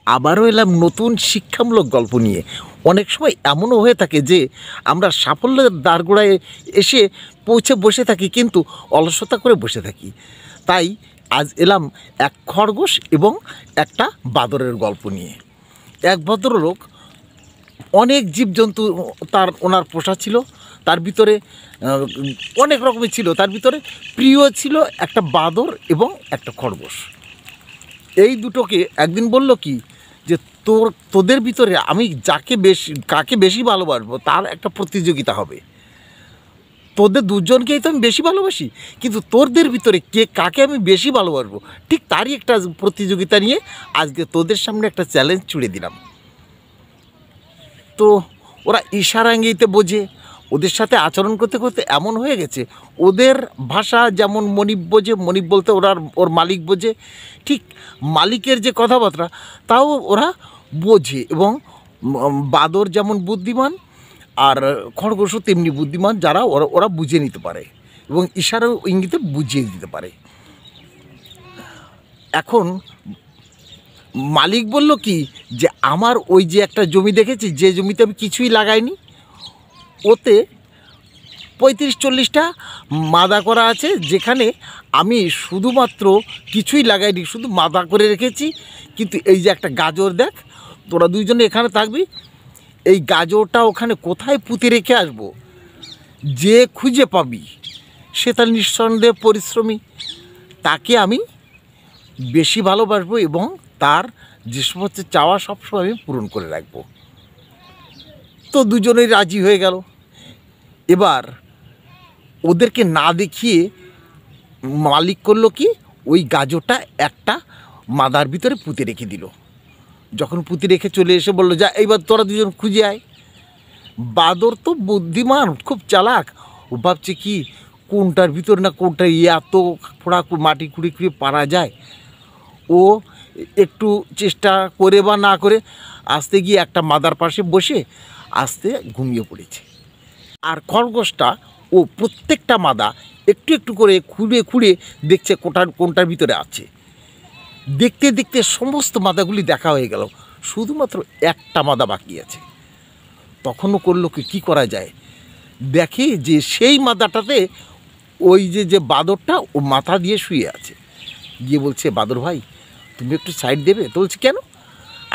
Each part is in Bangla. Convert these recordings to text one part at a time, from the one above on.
আবারও এলাম নতুন শিক্ষামূলক গল্প নিয়ে। অনেক সময় এমনও হয়ে থাকে যে আমরা সাফল্যের দ্বারগোড়ায় এসে পৌঁছে বসে থাকি, কিন্তু অলসতা করে বসে থাকি। তাই আজ এলাম এক খরগোশ এবং একটা বাদরের গল্প নিয়ে। এক ভদ্রলোক অনেক জীবজন্তু ওনার পোষা ছিল। তার ভিতরে অনেক রকমের ছিল, তার ভিতরে প্রিয় ছিল একটা বাদর এবং একটা খরগোশ। এই দুটোকে একদিন বলল কি যে তোদের ভিতরে আমি কাকে বেশি ভালোবাসবো তার একটা প্রতিযোগিতা হবে। তোদের দুজনকেই তো আমি বেশি ভালোবাসি, কিন্তু তোদের ভিতরে কাকে আমি বেশি ভালোবাসবো ঠিক তারই একটা প্রতিযোগিতা নিয়ে আজকে তোদের সামনে একটা চ্যালেঞ্জ ছুড়ে দিলাম। তো ওরা ইশারা ইঙ্গিতে বোঝে। ওদের সাথে আচরণ করতে করতে এমন হয়ে গেছে, ওদের ভাষা যেমন মনিব বোঝে, মনিব বলতে ওর মালিক বোঝে, ঠিক মালিকের যে কথাবার্তা তাও ওরা বোঝে। এবং বাদর যেমন বুদ্ধিমান আর খরগোশও তেমনি বুদ্ধিমান, যারা ওরা বুঝে নিতে পারে এবং ইশারা ইঙ্গিতে বুঝিয়ে দিতে পারে। এখন মালিক বলল কি যে আমার ওই যে একটা জমি দেখেছি, যে জমিতে আমি কিছুই লাগাইনি, ওতে 35-40টা মাদা করা আছে, যেখানে আমি শুধুমাত্র কিছুই লাগাইনি, শুধু মাদা করে রেখেছি। কিন্তু এই যে একটা গাজর দেখ, তোরা দুইজনে এখানে থাকবি, এই গাজরটা ওখানে কোথায় পুঁতে রেখে আসবো, যে খুঁজে পাবি সে তার নিঃসন্দেহে পরিশ্রমী, তাকে আমি বেশি ভালোবাসবো এবং তার যে সমস্ত চাওয়া সবসময় আমি পূরণ করে রাখবো। তো দুজনেই রাজি হয়ে গেল। এবার ওদেরকে না দেখিয়ে মালিক করলো কি, ওই গাজরটা একটা মাদার ভিতরে পুঁতে রেখে দিল। যখন পুঁতে রেখে চলে এসে বললো, যা এইবার তোরা দুজন খুঁজে আয়। বাদর তো বুদ্ধিমান, খুব চালাক, ও ভাবছে কি কোনটার ভিতরে না কোনটা এত ফোড়া মাটি খুঁড়ে খুঁড়ে পারা যায়। ও একটু চেষ্টা করে বা না করে আস্তে গিয়ে একটা মাদার পাশে বসে আস্তে ঘুমিয়ে পড়েছে। আর খরগোশটা ও প্রত্যেকটা মাদা একটু একটু করে খুঁড়ে খুঁড়ে দেখছে কোনটার ভিতরে আছে। দেখতে দেখতে সমস্ত মাদাগুলি দেখা হয়ে গেল, শুধুমাত্র একটা মাদা বাকি আছে। তখনও করলো কি করা যায়, দেখে যে সেই মাদাটাতে ওই যে বাদরটা ও মাথা দিয়ে শুয়ে আছে। গিয়ে বলছে, বাদর ভাই তুমি একটু সাইড দেবে? তো বলছে, কেন?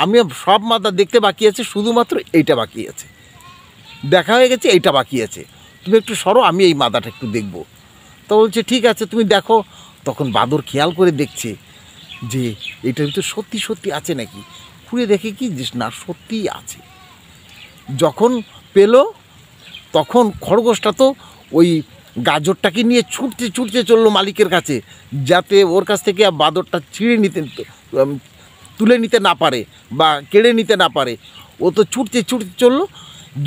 আমি সব মাদা দেখতে বাকি আছে, শুধুমাত্র এইটা বাকি আছে, দেখা হয়ে গেছে, এইটা বাকি আছে, তুমি একটু সরো, আমি এই মাদাটা একটু দেখবো। তো বলছে, ঠিক আছে তুমি দেখো। তখন বাদর খেয়াল করে দেখছে যে এটার ভিতরে সত্যি সত্যি আছে নাকি। খুঁড়ে দেখে কি না, সত্যিই আছে। যখন পেল তখন খরগোশটা তো ওই গাজরটাকে নিয়ে ছুটতে ছুটতে চললো মালিকের কাছে, যাতে ওর কাছ থেকে বাদরটা তুলে নিতে না পারে বা কেড়ে নিতে না পারে। ও তো ছুটতে ছুটতে চললো,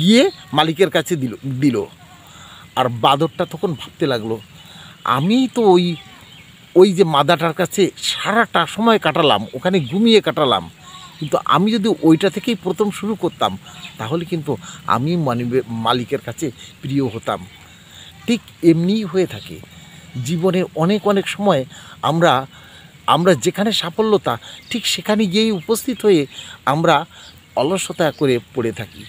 গিয়ে মালিকের কাছে দিল। আর বাদরটা তখন ভাবতে লাগলো, আমি তো ওই যে মাদাটার কাছে সারাটা সময় কাটালাম, ওখানে ঘুমিয়ে কাটালাম, কিন্তু আমি যদি ওইটা থেকেই প্রথম শুরু করতাম তাহলে কিন্তু আমি মালিকের কাছে প্রিয় হতাম। ঠিক এমনিই হয়ে থাকে জীবনের অনেক অনেক সময় আমরা যেখানে সাফল্যতা ঠিক সেখানে গিয়েই উপস্থিত হয়ে আমরা অলসতা করে পড়ে থাকি।